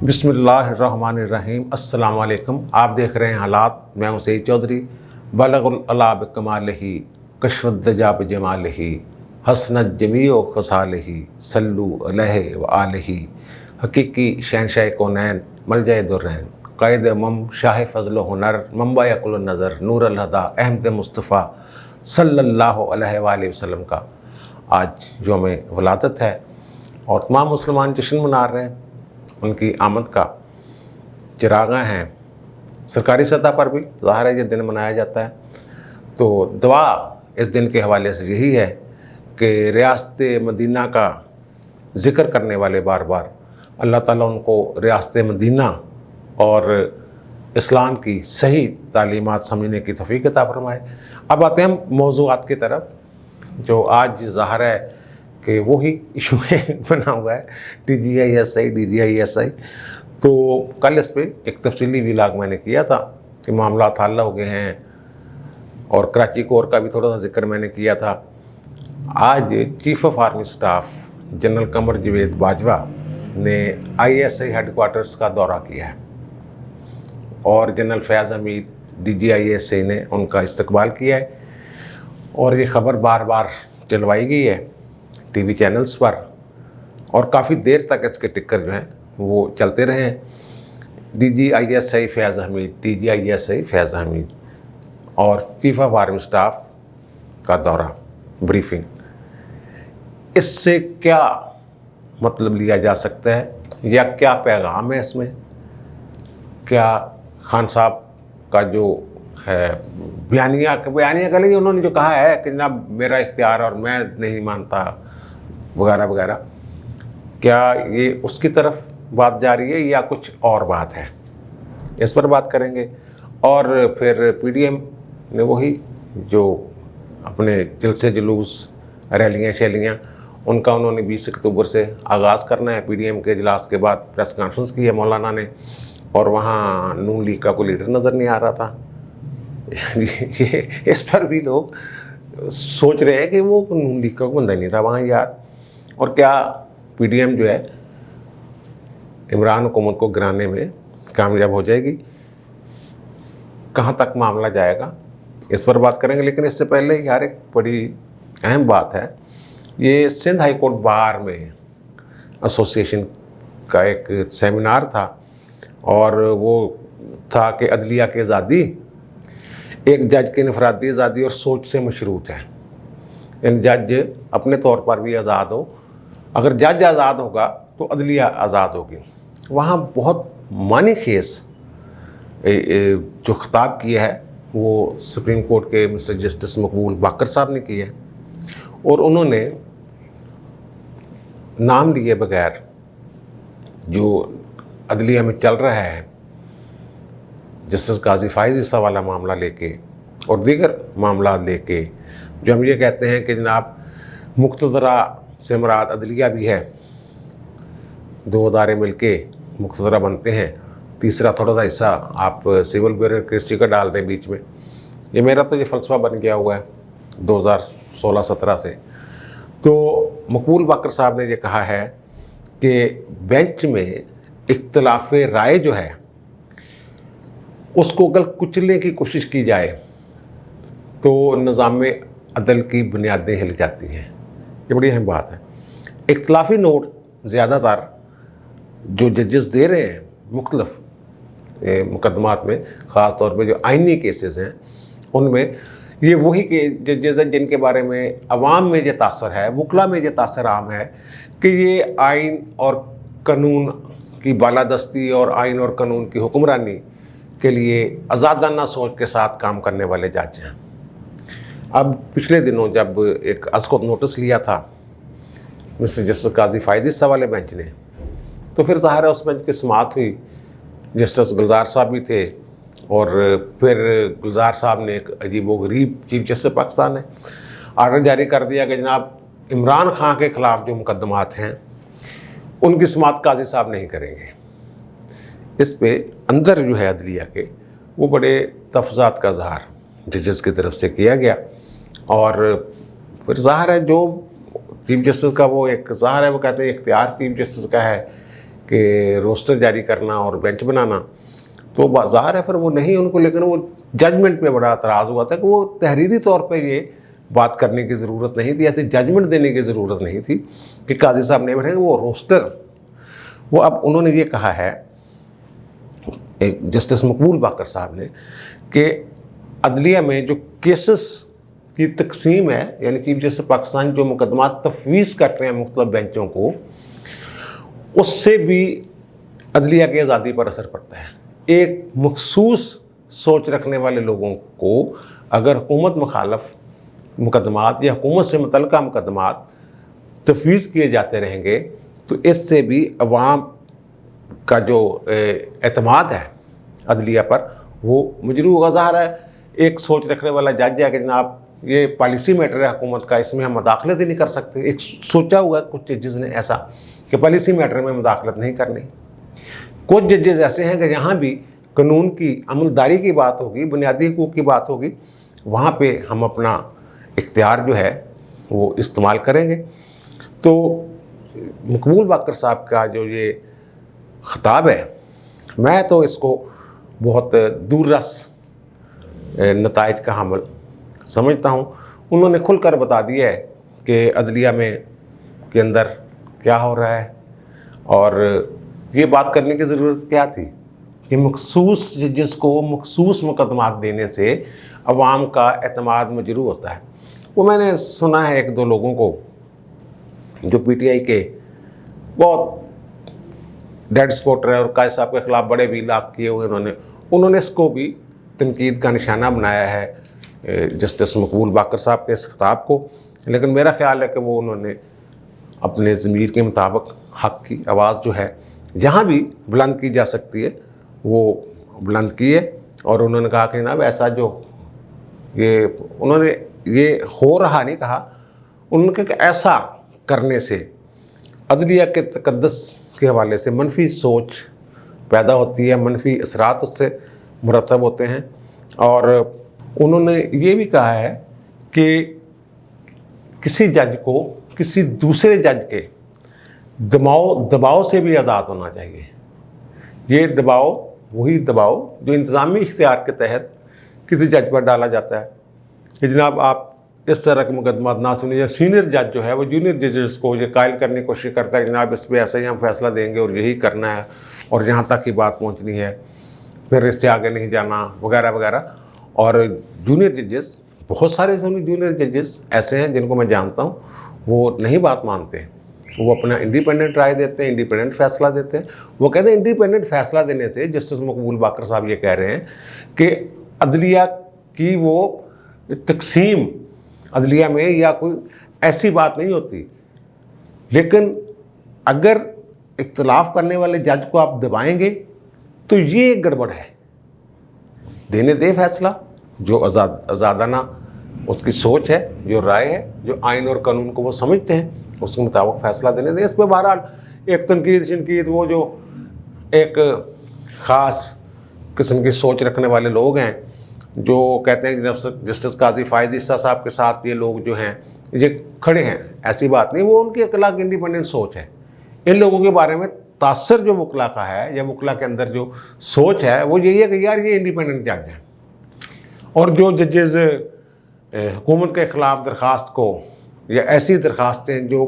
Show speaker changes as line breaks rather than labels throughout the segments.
बिस्मिल्लाहिर्रहमानिर्रहीम। अस्सलाम वालेकुम। आप देख रहे हैं हालात। मैं हूं सईद चौधरी। बलगुल अला बिकमालिही कशफुद्दजा बिजमालिही हसनत जमीओ खसालिही सल्लू अलैहि व आलिही। हकीकी शहनशाह कौनैन मलजा दुर्रैन क़ायद मम शाह फ़ज़्ल हुनर मंबा कुल नज़र नूर अल हदा अहमद मुस्तफ़ा सल्लल्लाहु अलैहि वसल्लम का आज यौम वलादत है और तमाम मुसलमान जश्न मना रहे हैं। उनकी आमद का चिरागा हैं। सरकारी सतह पर भी ज़ाहिर है ये दिन मनाया जाता है। तो दुआ इस दिन के हवाले से यही है कि रियासत मदीना का ज़िक्र करने वाले बार बार अल्लाह ताला उनको रियासत मदीना और इस्लाम की सही तालीमात समझने की तौफ़ीक़ अता फ़रमाए। अब आते हैं मौज़ूआत की तरफ, जो आज ज़ाहिर है कि वही इशू में बना हुआ है, DGI-SI। तो कल इस पर एक तफसीली व्लॉग मैंने किया था कि मामला हल हो गए हैं और कराची कोर का भी थोड़ा सा जिक्र मैंने किया था। आज chief of army staff general Qamar Javed Bajwa ने ISI हेडक्वार्टर्स का दौरा किया है और जनरल फैज़ हमीद DGI-SI ने उनका इस्तकबाल किया है और ये ख़बर बार बार चलवाई गई है TV चैनल्स पर और काफ़ी देर तक इसके टिक्कर जो हैं वो चलते रहे हैं। DGI-SI फैज़ हमीद, DGI-SI फैज़ हमीद और चीफ ऑफ आर्मी स्टाफ का दौरा, ब्रीफिंग। इससे क्या मतलब लिया जा सकता है या क्या पैगाम है इसमें? क्या खान साहब का जो है बयानिया कह लेंगे, उन्होंने जो कहा है कि जनाब मेरा इख्तियार और मैं नहीं मानता वगैरह वगैरह, क्या ये उसकी तरफ बात जा रही है या कुछ और बात है? इस पर बात करेंगे। और फिर PDM ने वही जो अपने जलसे जुलूस रैलियाँ शैलियाँ उनका उन्होंने 20 अक्टूबर से आगाज़ करना है। PDM के इजलास के बाद प्रेस कॉन्फ्रेंस की है मौलाना ने और वहाँ नून लीग का कोई लीडर नज़र नहीं आ रहा था। इस पर भी लोग सोच रहे हैं कि वो नून लीग का बंदा नहीं था वहाँ यार। और क्या PDM जो है इमरान हुकूमत को गिराने में कामयाब हो जाएगी? कहाँ तक मामला जाएगा, इस पर बात करेंगे। लेकिन इससे पहले यार एक बड़ी अहम बात है, ये सिंध हाई कोर्ट बार में एसोसिएशन का एक सेमिनार था और वो था कि अदलिया की आज़ादी एक जज की इनफरादी आज़ादी और सोच से मशरूत है। यानी जज अपने तौर पर भी आज़ाद हो, अगर जज आज़ाद होगा तो अदलिया आज़ाद होगी। वहाँ बहुत मानी खेज जो खिताब किया है वो सुप्रीम कोर्ट के मिस्टर जस्टिस मकबूल बाकर साहब ने किया है और उन्होंने नाम लिए बगैर जो अदलिया में चल रहा है जस्टिस गाजी फाइज ईसा वाला मामला लेके और दीगर मामला लेके, जो हम ये कहते हैं कि जनाब मुक़्तदरा से मुराद अदलिया भी है, दो अदारे मिलके मुक़्तदरा बनते हैं, तीसरा थोड़ा सा हिस्सा आप सिविल ब्यूरोक्रेसी का डाल दें बीच में। ये मेरा तो ये फ़लसफ़ा बन गया हुआ है 2016-17 से। तो मकबूल बाकर साहब ने ये कहा है कि बेंच में इख्तिलाफ़ राय जो है उसको अगर कुचलने की कोशिश की जाए तो निज़ाम अदल की बुनियादें हिल जाती हैं। ये बड़ी अहम बात है। इख्तिलाफ़ी नोट ज़्यादातर जो जजेस दे रहे हैं मुख्तलिफ मुकदमात में, ख़ास तौर पे जो आइनी केसेस हैं उनमें, ये वही के जजेस हैं जिनके बारे में अवाम में ये तासर है, वकला में ये तासर आम है कि ये आइन और कानून की बालादस्ती और आइन और कानून की हुक्मरानी के लिए आज़ादाना सोच के साथ काम करने वाले जज हैं। अब पिछले दिनों जब एक अस्कुत नोटिस लिया था मिस्टर जस्टिस गाजी फाइज ईसा वाले बेंच ने, तो फिर ज़ाहिर है उस बेंच की समाअत हुई। जस्टिस गुलजार साहब भी थे और फिर गुलजार साहब ने एक अजीब व गरीब चीफ जस्टिस पाकिस्तान ने आर्डर जारी कर दिया कि जनाब इमरान खान के ख़िलाफ़ जो मुकदमात हैं उनकी समाअत काजी साहब नहीं करेंगे। इस पे अंदर जो है अदलिया के वो बड़े तफज़ात का इज़हार जजेस की तरफ से किया गया और फिर ज़ाहिर है जो चीफ जस्टिस का वो एक ज़ाहिर है, वो कहते हैं इख्तियार चीफ जस्टिस का है कि रोस्टर जारी करना और बेंच बनाना तो बाजार है, फिर वो नहीं उनको, लेकिन वो जजमेंट पे बड़ा एतराज़ हुआ था कि वो तहरीरी तौर पे ये बात करने की ज़रूरत नहीं थी, ऐसे जजमेंट देने की ज़रूरत नहीं थी कि काजी साहब नहीं बैठेंगे, वो रोस्टर। वो अब उन्होंने ये कहा है एक जस्टिस मकबूल बाकर साहब ने कि अदलिया में जो केसेस की तकसीम है, यानी चीफ जस्टिस पाकिस्तान जो मुकदमा तफवीज़ करते हैं मुख्तलिफ बेंचों को, उससे भी अदलिया की आज़ादी पर असर पड़ता है। एक मखसूस सोच रखने वाले लोगों को अगर हुकूमत मुखालफ मुकदमात या हुकूमत से मुतल्लिक़ा मुकदमात तफवीज़ किए जाते रहेंगे तो इससे भी अवाम का जो एतमाद है अदलिया पर वो मजरू होगा। ज़ाहिर है एक सोच रखने वाला जज है कि जनाब ये पॉलिसी मैटर है हुकूमत का, इसमें हम मुदाखलत ही नहीं कर सकते। एक सोचा हुआ है कुछ जजेस ने ऐसा कि पॉलिसी मैटर में मुदाखलत नहीं करनी। कुछ जजेस ऐसे हैं कि जहाँ भी कानून की अमलदारी की बात होगी, बुनियादी हकूक़ की बात होगी, वहाँ पे हम अपना इख्तियार जो है वो इस्तेमाल करेंगे। तो मकबूल बाकर साहब का जो ये ख़िताब है, मैं तो इसको बहुत दूररस नताइज का हामिल समझता हूँ। उन्होंने खुलकर बता दिया है कि अदलिया में के अंदर क्या हो रहा है, और ये बात करने की ज़रूरत क्या थी कि मखसूस जजेस को मखसूस मुकदमात देने से अवाम का एतमाद मजरू होता है। वो मैंने सुना है एक दो लोगों को जो PTI के बहुत डेड स्पॉटर है और काजी साहब के ख़िलाफ़ बड़े भी लाभ किए हुए उन्होंने इसको भी तनकीद का निशाना बनाया है जस्टिस मकबूल बाकर साहब के इस खिताब को। लेकिन मेरा ख़्याल है कि वो उन्होंने अपने ज़मीर के मुताबिक हक़ की आवाज़ जो है जहाँ भी बुलंद की जा सकती है वो बुलंद की है। और उन्होंने कहा कि जनाब ऐसा जो ये उन्होंने ये हो रहा नहीं कहा, उन्होंने कहा कि ऐसा करने से अदलिया के तकद्दुस के हवाले से मनफी सोच पैदा होती है, मनफी असरात उससे मुरतब होते हैं। और उन्होंने ये भी कहा है कि किसी जज को किसी दूसरे जज के दबाव से भी आज़ाद होना चाहिए। ये दबाव वही दबाव जो इंतज़ामी इख्तियार के तहत किसी जज पर डाला जाता है कि जनाब आप इस तरह के मुकदमा ना सुनिए, या सीनियर जज जो है वो जूनियर जजेस को ये कायल करने की कोशिश करता है जनाब इस पर ऐसा ही हम फैसला देंगे और यही करना है और यहाँ तक की बात पहुँचनी है, फिर इससे आगे नहीं जाना वगैरह वगैरह। और जूनियर जजेस, बहुत सारे जूनियर जजेस ऐसे हैं जिनको मैं जानता हूँ, वो नहीं बात मानते, वो अपना इंडिपेंडेंट राय देते हैं, इंडिपेंडेंट फैसला देते हैं। वो कहते हैं इंडिपेंडेंट फैसला देने से, जस्टिस मकबूल बाकर साहब ये कह रहे हैं कि अदलिया की वो तकसीम अदलिया में या कोई ऐसी बात नहीं होती, लेकिन अगर इख्तलाफ करने वाले जज को आप दबाएंगे तो ये गड़बड़ है। देने दे फैसला जो आज़ादाना उसकी सोच है, जो राय है, जो आइन और कानून को वो समझते हैं, उसके मुताबिक फ़ैसला देने दें। इस पर बहरहाल एक तनकीद शनकीद वो जो एक ख़ास किस्म की सोच रखने वाले लोग हैं जो कहते हैं कि जस्टिस काजी फ़ाइज़ ईसा साहब के साथ ये लोग जो हैं ये खड़े हैं, ऐसी बात नहीं, वो उनकी अखलाक इंडिपेंडेंट सोच है। इन लोगों के बारे में तासर जो वकला का है या वकला के अंदर जो सोच है वो यही है कि यार ये इंडिपेंडेंट जज हैं, और जो जजेस हुकूमत के ख़िलाफ़ दरख्वास्त को या ऐसी दरख्वास्तें जो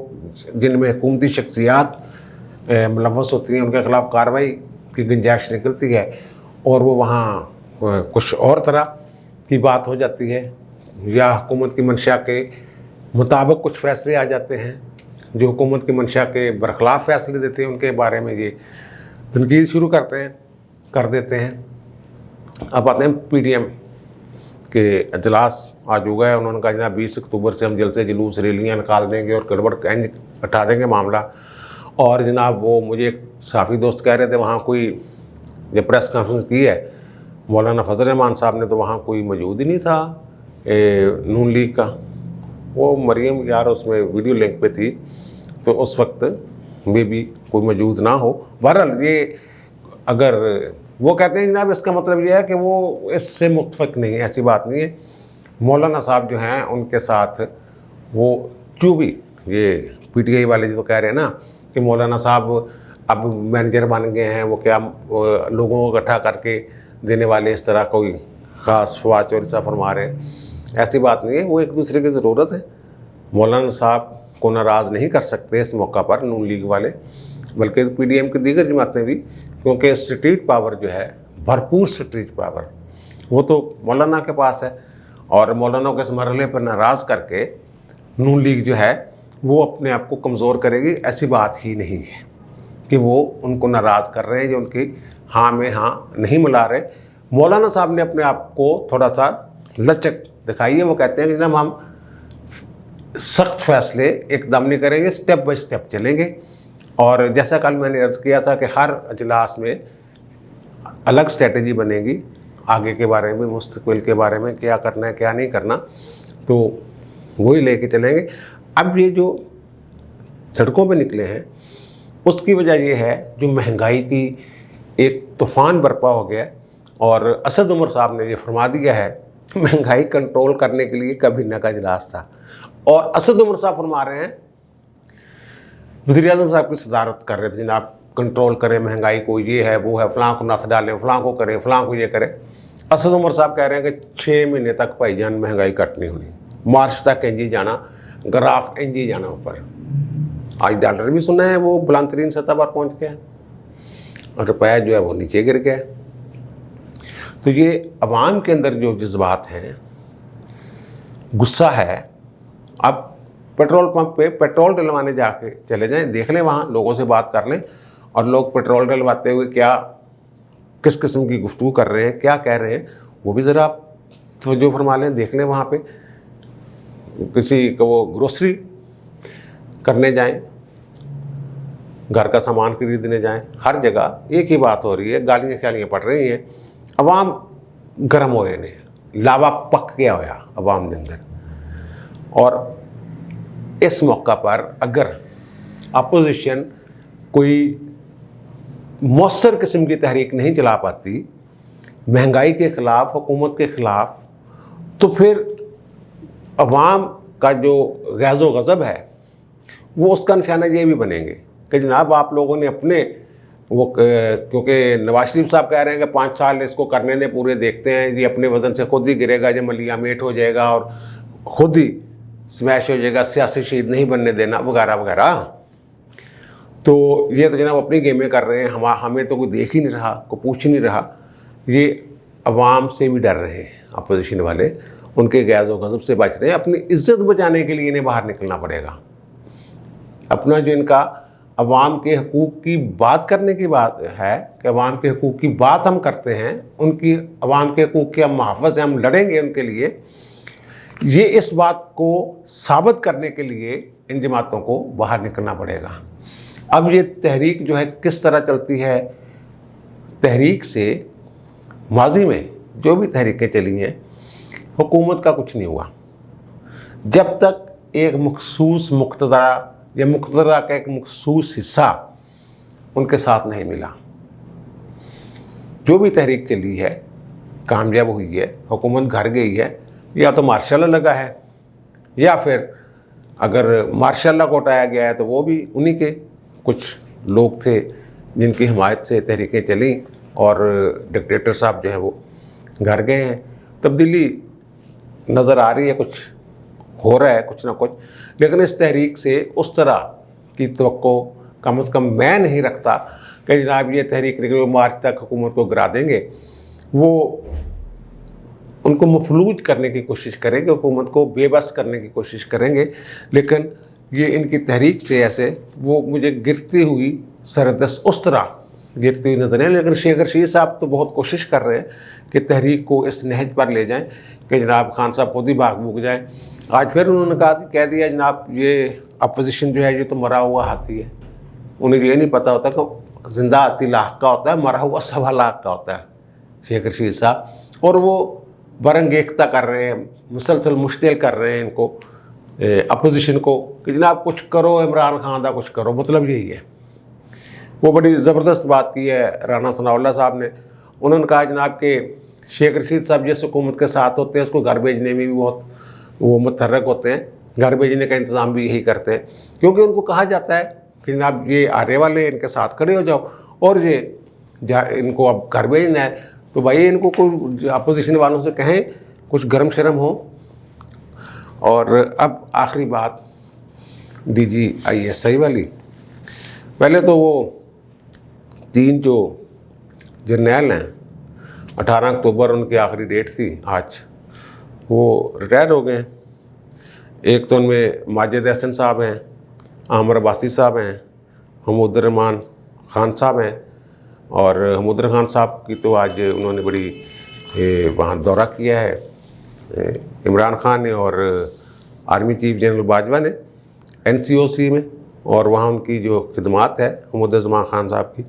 जिनमें हुकूमती शख्सियात मुलव्वस होती हैं उनके ख़िलाफ़ कार्रवाई की गुंजाइश निकलती है और वो वहाँ कुछ और तरह की बात हो जाती है, या हुकूमत की मंशा के मुताबिक कुछ फ़ैसले आ जाते हैं जो हुकूमत की मंशा के बरखिलाफ़ फ़ैसले देते हैं, उनके बारे में ये तनकीद शुरू कर देते हैं। अब आते हैं PDM के अजलास आज हो गया। उन्होंने कहा जनाब 20 अक्टूबर से हम जलसे जुलूस रैलियाँ निकाल देंगे और गड़बड़ हटा देंगे मामला। और जनाब वो मुझे एक साफ़ी दोस्त कह रहे थे वहाँ कोई जब प्रेस कॉन्फ्रेंस की है मौलाना फजल रहमान साहब ने तो वहाँ कोई मौजूद ही नहीं था नून लीग का, वो मरीम यार उसमें वीडियो लिंक पे थी, तो उस वक्त में भी कोई मौजूद ना हो। बहरहाल ये अगर वो कहते हैं जनाब इसका मतलब ये है कि वो इससे मुत्तफ़िक़ नहीं है, ऐसी बात नहीं है। मौलाना साहब जो हैं उनके साथ वो जो भी ये PTI वाले जो कह रहे हैं ना कि मौलाना साहब अब मैनेजर बन गए हैं, वो क्या लोगों को इकट्ठा करके देने वाले, इस तरह कोई ख़ास फवाद चौधरी साहब फरमा रहे हैं, ऐसी बात नहीं है। वो एक दूसरे की ज़रूरत है। मौलाना साहब को नाराज़ नहीं कर सकते इस मौका पर नून लीग वाले, बल्कि PDM की दीगर जमातें भी, क्योंकि स्ट्रीट पावर जो है, भरपूर स्ट्रीट पावर, वो तो मौलाना के पास है। और मौलाना को इस मरहले पर नाराज़ करके नून लीग जो है वो अपने आप को कमज़ोर करेगी, ऐसी बात ही नहीं है कि वो उनको नाराज़ कर रहे हैं, जो उनकी हाँ में हाँ नहीं मिला रहे। मौलाना साहब ने अपने आप को थोड़ा सा लचक दिखाई है। वो कहते हैं कि जनाब हम सख्त फैसले एकदम नहीं करेंगे, स्टेप बाय स्टेप चलेंगे। और जैसा कल मैंने अर्ज़ किया था कि हर अजलास में अलग स्ट्रेटजी बनेगी, आगे के बारे में, मुस्तकबिल के बारे में, क्या करना है क्या नहीं करना, तो वही लेके चलेंगे। अब ये जो सड़कों पे निकले हैं उसकी वजह ये है जो महंगाई की एक तूफ़ान बर्पा हो गया। और असद उमर साहब ने ये फरमा दिया है, महंगाई कंट्रोल करने के लिए कैबिनेट का इजलास था, और असद उमर साहब फरमा रहे हैं, वज़ीर आज़म साहब की सदारत कर रहे थे, जनाब कंट्रोल करें महंगाई को, ये है वो है, फ़लाँ को नस डालें, फ़लाँ को करें, फ़लाँ को ये करें। असद उमर साहब कह रहे हैं कि 6 महीने तक भाईजान महंगाई कटनी होनी, मार्च तक इंजी जाना, ग्राफ इंजी जाना ऊपर। आज डॉलर भी सुना है वो बुलंद तरीन सतह पर पहुँच गया और रुपया जो है वो नीचे गिर गया। तो ये अवाम के अंदर जो जज्बात हैं, गुस्सा है। अब पेट्रोल पंप पे पेट्रोल डलवाने जाके चले जाएं, देख लें, वहाँ लोगों से बात कर लें, और लोग पेट्रोल डलवाते हुए क्या किस किस्म की गुफ्तगू कर रहे हैं, क्या कह रहे हैं, वो भी ज़रा आप तवज्जो फरमा लें, देख लें। वहाँ पे किसी को वो ग्रोसरी करने जाएं, घर का सामान खरीदने जाएं, हर जगह एक ही बात हो रही है, गालियाँ ख्यालियाँ पड़ रही हैं। अवाम गर्म होए ने, लावा पक गया होया अवाम के अंदर। और इस मौका पर अगर अपोजिशन कोई मौसर किस्म की तहरीक नहीं चला पाती महंगाई के ख़िलाफ़, हुकूमत के ख़िलाफ़, तो फिर अवाम का जो गैज़ो गज़ब है वो उसका निशाना ये भी बनेंगे कि जनाब आप लोगों ने अपने वो, क्योंकि नवाज शरीफ साहब कह रहे हैं कि 5 साल इसको करने दें, पूरे देखते हैं, ये अपने वज़न से खुद ही गिरेगा, जब मलिया मेट हो जाएगा और ख़ुद ही स्मैश हो जाएगा, सियासी शहीद नहीं बनने देना, वगैरह वगैरह। तो ये तो जनाब अपनी गेमें कर रहे हैं, हमें तो कोई देख ही नहीं रहा, कोई पूछ नहीं रहा। ये अवाम से भी डर रहे हैं अपोजिशन वाले, उनके गैज़ व गज़ब से बच रहे हैं। अपनी इज्जत बचाने के लिए इन्हें बाहर निकलना पड़ेगा। अपना जो इनका अवाम के हकूक़ की बात करने की बात है कि अवाम के हकूक़ की बात हम करते हैं, उनकी अवाम के हकूक़ के हम मुहाफ़िज़ हैं, हम लड़ेंगे उनके लिए, ये इस बात को साबित करने के लिए इन जमातों को बाहर निकलना पड़ेगा। अब ये तहरीक जो है किस तरह चलती है, तहरीक से माजी में जो भी तहरीकें चली हैं, हुकूमत का कुछ नहीं हुआ जब तक एक मखसूस मुक़्तदरा या मुक़्तदरा का एक मखसूस हिस्सा उनके साथ नहीं मिला। जो भी तहरीक चली है कामयाब हुई है, हुकूमत घर गई है, या तो मार्शल लगा है, या फिर अगर मार्शल को उठाया गया है तो वो भी उन्हीं के कुछ लोग थे जिनकी हिमायत से तहरीकें चली और डिक्टेटर साहब जो है वो घर गए हैं। तब्दीली नज़र आ रही है, कुछ हो रहा है कुछ ना कुछ, लेकिन इस तहरीक से उस तरह की तवक्को कम से कम मैं नहीं रखता कि जनाब ये तहरीक निकले मार्च तक हुकूमत को गिरा देंगे। वो उनको मफलूज करने की कोशिश करेंगे, हुकूमत को बेबस करने की कोशिश करेंगे, लेकिन ये इनकी तहरीक से ऐसे वो मुझे गिरती हुई सरदस उस तरह गिरती हुई नजर है। लेकिन शेख रशीद साहब तो बहुत कोशिश कर रहे हैं कि तहरीक को इस नहज पर ले जाएं कि जनाब खान साहब खुद ही भाग भूग जाए। आज फिर उन्होंने कह दिया जनाब ये अपोजिशन जो है ये तो मरा हुआ हाथी है। उन्हें ये नहीं पता होता कि जिंदा हाथी लाख का होता है, मरा हुआ 1.25 लाख का होता है शेख रशीद साहब। और वो बरंगेख्ता कर रहे हैं, मुसलसल मुश्तिल कर रहे हैं इनको अपोजिशन को कि जनाब कुछ करो, इमरान खान का कुछ करो, मतलब यही है। वो बड़ी ज़बरदस्त बात की है राना सनाउल्लाह साहब ने। उन्होंने कहा जनाब कि शेख रशीद साहब जिस हुकूमत के साथ होते हैं उसको घर भेजने में भी बहुत वो मुतहर्रिक होते हैं, घर भेजने का इंतज़ाम भी यही करते हैं, क्योंकि उनको कहा जाता है कि जनाब ये आने वाले, इनके साथ खड़े हो जाओ, और ये इनको अब घर भेजना है तो भाई इनको कोई अपोजिशन वालों से कहें, कुछ गर्म शर्म हो। और अब आखिरी बात DGISI वाली। पहले तो वो 3 जो जर्नैल हैं, 18 अक्टूबर उनकी आखिरी डेट थी, आज वो रिटायर हो गए। एक तो उनमें माजिद हसन साहब हैं, आमर अब्बासी साहब हैं, हमूद रहमान ख़ान साहब हैं। और हमूद खान साहब की तो आज उन्होंने बड़ी वहाँ दौरा किया है इमरान खान ने और आर्मी चीफ जनरल बाजवा ने NCOC में, और वहाँ उनकी जो खिदमात है हमूद ज़मान खान साहब की,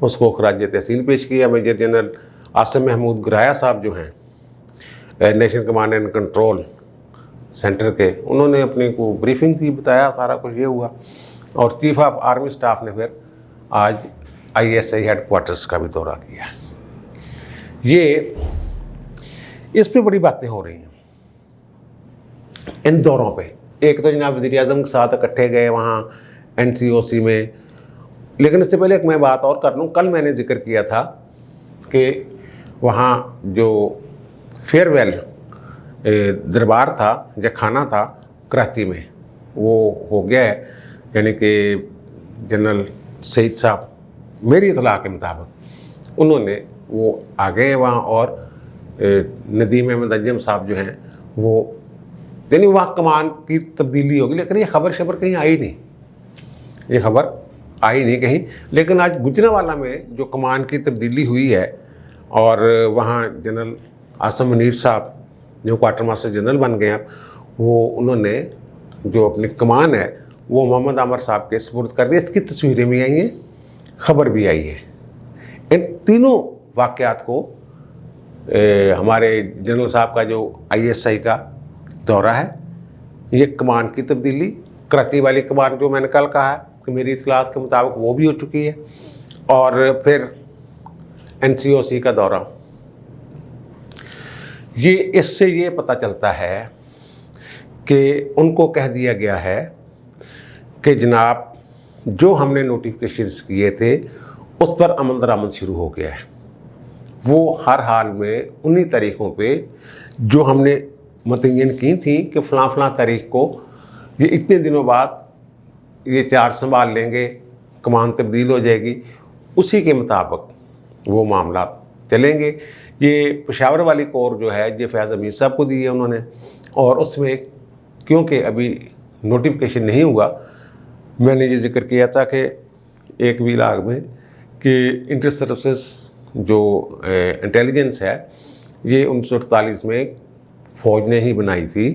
उसको खराज तहसीन पेश किया। मेजर जनरल आसिम महमूद गराया साहब जो हैं national command and control centre के, उन्होंने अपने को ब्रीफिंग थी, बताया सारा कुछ ये हुआ। और चीफ ऑफ आर्मी स्टाफ ने फिर आज ISI हेडक्वार्टर्स का भी दौरा किया। ये इस पे बड़ी बातें हो रही हैं इन दौरों पे। एक तो जनाब वज़ीर आज़म के साथ इकट्ठे गए वहाँ NCOC में, लेकिन इससे पहले एक मैं बात और कर लूँ। कल मैंने जिक्र किया था कि वहाँ जो फेयरवेल दरबार था या खाना था कराची में, वो हो गया है। यानी कि जनरल सईद साहब मेरी इतला के मुताबिक उन्होंने वो आ गए हैं वहाँ, और नदीम अहमद अंजम साहब जो हैं वो, यानी वहाँ कमान की तब्दीली होगी। लेकिन ये खबर कहीं आई नहीं, ये खबर आई नहीं कहीं। लेकिन आज गुजरांवाला में जो कमान की तब्दीली हुई है, और वहाँ जनरल आसिम मुनीर साहब जो क्वार्टर मास्टर जनरल बन गए हैं, वो उन्होंने जो अपनी कमान है वो मोहम्मद आमर साहब के सुपुर्द कर दिया। इसकी तस्वीरें भी आई हैं, खबर भी आई है। इन तीनों वाक़यात को हमारे जनरल साहब का जो ISI का दौरा है, ये कमान की तब्दीली, कराची वाली कमान जो मैंने कल कहा है कि मेरी इत्तलात के मुताबिक वो भी हो चुकी है, और फिर NCOC का दौरा। ये इससे ये पता चलता है कि उनको कह दिया गया है कि जनाब जो हमने नोटिफिकेशंस किए थे उस पर अमल दरामद शुरू हो गया है। वो हर हाल में उन्हीं तारीख़ों पे जो हमने मुतय्यन की थी कि फ़लाँ तारीख़ को ये इतने दिनों बाद ये चार्ज संभाल लेंगे, कमान तब्दील हो जाएगी, उसी के मुताबिक वो मामला चलेंगे। ये पेशावर वाली कोर जो है ये फैज़ अमीर साहब को दी है उन्होंने, और उसमें क्योंकि अभी नोटिफिकेशन नहीं हुआ, मैंने ये जिक्र किया था कि एक विलाग में कि इंटर सर्विसेज जो इंटेलिजेंस है ये 1948 में फ़ौज ने ही बनाई थी।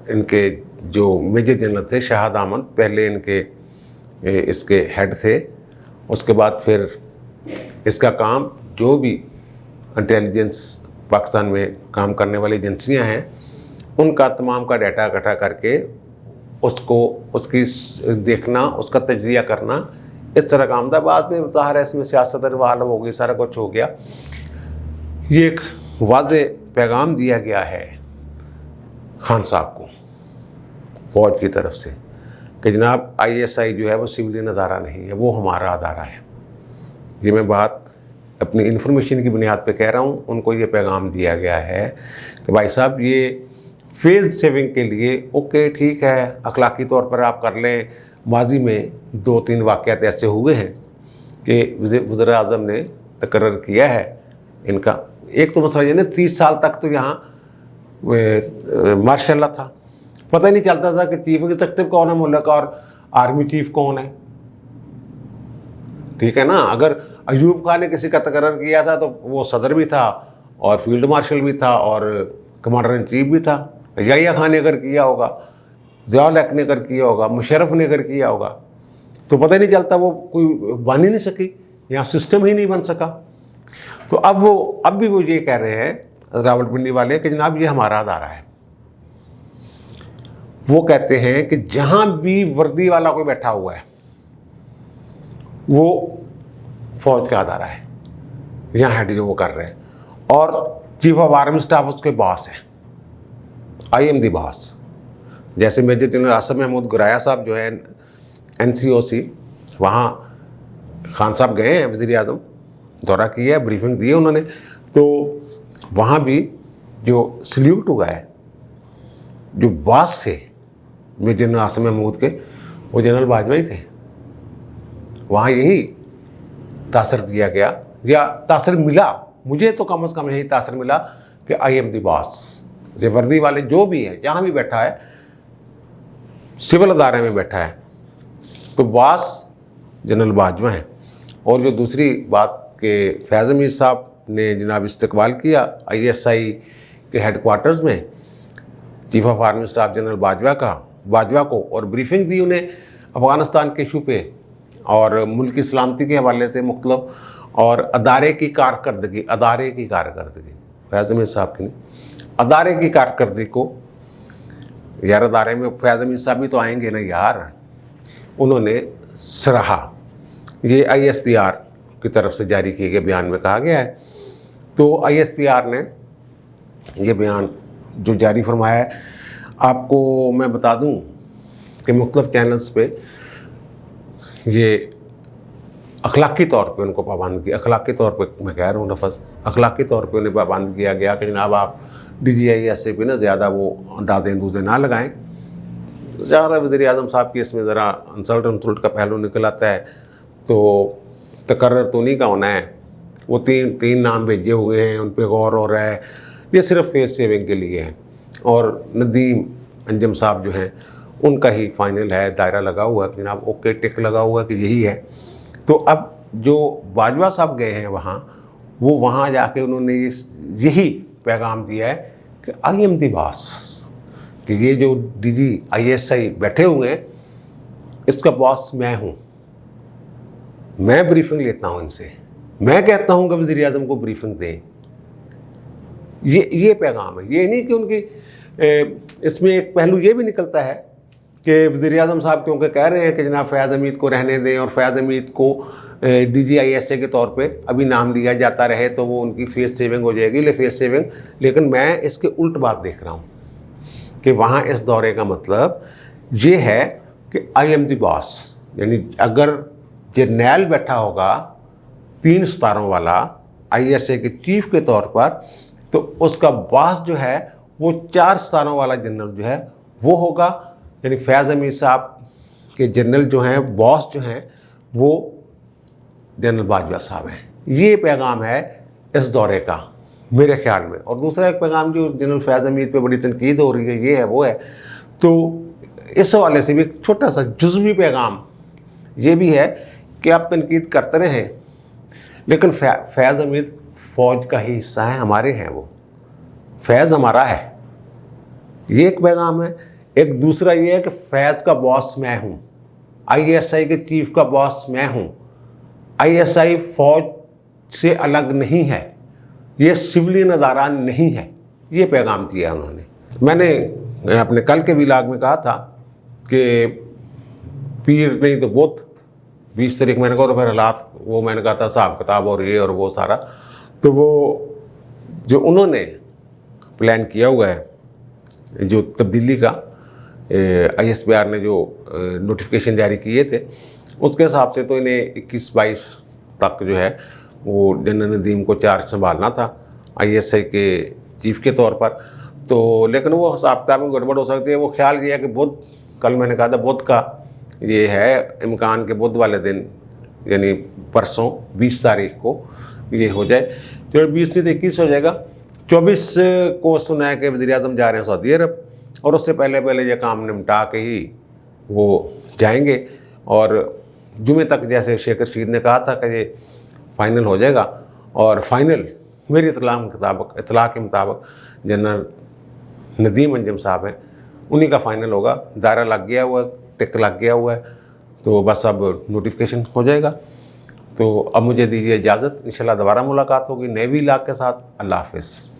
इनके जो मेजर जनरल थे शहाद अहमद पहले इनके इसके हेड थे। उसके बाद फिर इसका काम जो भी इंटेलिजेंस पाकिस्तान में काम करने वाली एजेंसियां हैं उनका तमाम का डाटा इकट्ठा करके उसको उसकी देखना, उसका तज्जिया करना, इस तरह काम था। बाद में ज़ाहिर है इसमें सियासत इन्वॉल्व हो गई, सारा कुछ हो गया। ये एक वाज़े पैगाम दिया गया है खान साहब को फ़ौज की तरफ से कि जनाब ISI जो है वो सिविलियन अदारा नहीं है, वो हमारा अदारा है। ये मैं बात अपनी इन्फॉर्मेशन की बुनियाद पे कह रहा हूँ। उनको ये पैगाम दिया गया है कि भाई साहब ये फेज सेविंग के लिए ओके ठीक है, अखलाकी तौर पर आप कर लें। माजी में 2-3 वाक़यात ऐसे हुए हैं कि वज़ीर आज़म ने तकर्रर किया है इनका। एक तो मसला ये ना 30 साल तक तो यहाँ मार्शल था, पता ही नहीं चलता था कि चीफ एग्जीक्यूटिव कौन है मुल्क और आर्मी चीफ कौन है। ठीक है ना, अगर अयूब खान ने किसी का तकर्रर किया था तो वो सदर भी था और फील्ड मार्शल भी था और कमांडर इन चीफ भी था। याहिया खान ने अगर किया होगा, ज़ियाउल हक ने अगर किया होगा, मुशर्रफ ने अगर किया होगा, तो पता ही नहीं चलता, वो कोई बन ही नहीं सकी, यहाँ सिस्टम ही नहीं बन सका। तो अब भी वो ये कह रहे हैं रावलपिंडी वाले कि जनाब ये हमारा अदारा है। वो कहते हैं कि जहाँ भी वर्दी वाला कोई बैठा हुआ है वो फौज का अदारा है, यहाँ हेड जो वो कर रहे हैं, और चीफ ऑफ आर्मी स्टाफ उसके बॉस हैं, आई एम दी बॉस। जैसे मेजर जनरल आसिम महमूद गराया साहब जो है NCOC, वहाँ खान साहब गए हैं, वज़ीर आज़म दौरा किया है, ब्रीफिंग दी है उन्होंने। तो वहाँ भी जो सल्यूट हुआ है, जो बॉस थे मेजर जनरल आसिम महमूद के, वो जनरल बाजवा थे। वहाँ यही तासर दिया गया, या तासर मिला, मुझे तो कम से कम यही तासर मिला कि आई एम द बॉस। ये वर्दी वाले जो भी है, जहाँ भी बैठा है, सिविल अदारे में बैठा है, तो बॉस जनरल बाजवा हैं। और जो दूसरी बात कि फैज़ अमीर साहब ने जनाब इस्तकबाल किया ISI के हेडक्वार्टर्स में chief of army staff general Bajwa को, और ब्रीफिंग दी उन्हें अफ़गानिस्तान के इशू पे और मुल्क की सलामती के हवाले से मुख्तलिफ, और अदारे की कारकर्दगी फैज़ अमीर साहब की नहीं, अदारे की कारकर्दगी को, यार अदारे में फैज़ अमीर साहब भी तो आएंगे ना यार, उन्होंने सराहा। ये ISPR की तरफ से जारी किए गए बयान में कहा गया है। तो ISPR ने ये बयान जो जारी फरमाया है, आपको मैं बता दूं कि मुख्तलिफ चैनल्स पे ये अखलाकी तौर पे उनको पाबंद किया, अखलाकी तौर पे मैं कह रहा हूँ लफ्ज़, अखलाकी तौर पे उन्हें पाबंद किया गया कि जनाब आप DGIS पे ना ज़्यादा वो अंदाज़े ना लगाएं। ज़्यादा वज़ीर आज़म साहब की इसमें ज़रा इंसल्ट का पहलू निकल आता है, तो तकर्रर तो नहीं का होना है। वो तीन नाम भेजे हुए हैं, उन पर गौर हो रहा है, ये सिर्फ फेस सेविंग के लिए है। और नदीम अंजम साहब जो हैं, उनका ही फाइनल है, दायरा लगा हुआ है जनाब, ओके टिक लगा हुआ है कि यही है। तो अब जो बाजवा साहब गए हैं वहाँ, वो वहाँ जाके उन्होंने यही पैगाम दिया है कि आई एम द बॉस, कि ये जो DGISI बैठे हुए हैं, इसका बॉस मैं हूँ, मैं ब्रीफिंग लेता हूँ इनसे, मैं कहता हूँ कि वज़ीर आज़म को ब्रीफिंग दें। ये पैगाम है। ये नहीं कि उनकी इसमें एक पहलू ये भी निकलता है कि वज़ीर आज़म साहब क्योंकि कह रहे हैं कि जनाब फैज़ हमीद को रहने दें और फैज़ हमीद को DGISA के तौर पे अभी नाम लिया जाता रहे तो वो उनकी फेस सेविंग हो जाएगी, फेस सेविंग। लेकिन मैं इसके उल्ट बात देख रहा हूँ कि वहाँ इस दौरे का मतलब ये है कि आई एम द बॉस, यानी अगर जर्नैल बैठा होगा 3 सितारों वाला ISA के चीफ के तौर पर, तो उसका बॉस जो है वो 4 सितारों वाला जनरल जो है वो होगा। यानी फैज़ हमीद साहब के जनरल जो हैं, बॉस जो हैं, वो जनरल बाजवा साहब हैं। ये पैगाम है इस दौरे का मेरे ख्याल में। और दूसरा एक पैगाम जो जनरल फैज़ हमीद पे बड़ी तनकीद हो रही है, ये है वो है, तो इस हवाले से भी एक छोटा सा जुज़वी पैगाम ये भी है कि आप तनकीद करते रहें, लेकिन फैज़ हमीद फ़ौज का ही हिस्सा है, हमारे हैं, वो फैज़ हमारा है, ये एक पैगाम है। एक दूसरा ये है कि फैज़ का बॉस मैं हूँ, ISI के चीफ का बॉस मैं हूँ, ISI फ़ौज से अलग नहीं है, ये सिविलियन अदारा नहीं है, ये पैगाम दिया उन्होंने। मैंने अपने कल के व्लॉग में कहा था कि पीर नहीं तो बुत 20 तारीख मैंने कहा, और फिर हालात वो मैंने कहा था हिसाब किताब और ये और वो सारा, तो वो जो उन्होंने प्लान किया हुआ है जो तब्दीली का, ISPR ने जो नोटिफिकेशन जारी किए थे उसके हिसाब से तो इन्हें 21-22 तक जो है वो जनरल नदीम को चार्ज संभालना था ISI के चीफ के तौर पर। तो लेकिन वो हिसाब किताब में गड़बड़ हो सकती है। वो ख्याल ये है कि बुध, कल मैंने कहा था बुध का ये है इम्कान के बुध वाले दिन, यानी परसों 20 तारीख को ये हो जाए, जो 20 नहीं तो 21 हो जाएगा। 24 को सुना है कि वज़ीर आज़म जा रहे हैं सऊदी अरब, और उससे पहले ये काम निपटा के ही वो जाएंगे, और जुमे तक जैसे शेख रशीद ने कहा था कि ये फ़ाइनल हो जाएगा। और फाइनल मेरी इतला के मुताबिक जनरल नदीम अंजम साहब हैं, उन्हीं का फ़ाइनल होगा। दायरा लग गया हुआ है, टिक लग गया हुआ है, तो बस अब नोटिफिकेशन हो जाएगा। तो अब मुझे दीजिए इजाज़त, इंशाल्लाह दोबारा मुलाकात होगी नए व्लॉग के साथ। अल्लाह हाफ़िज़।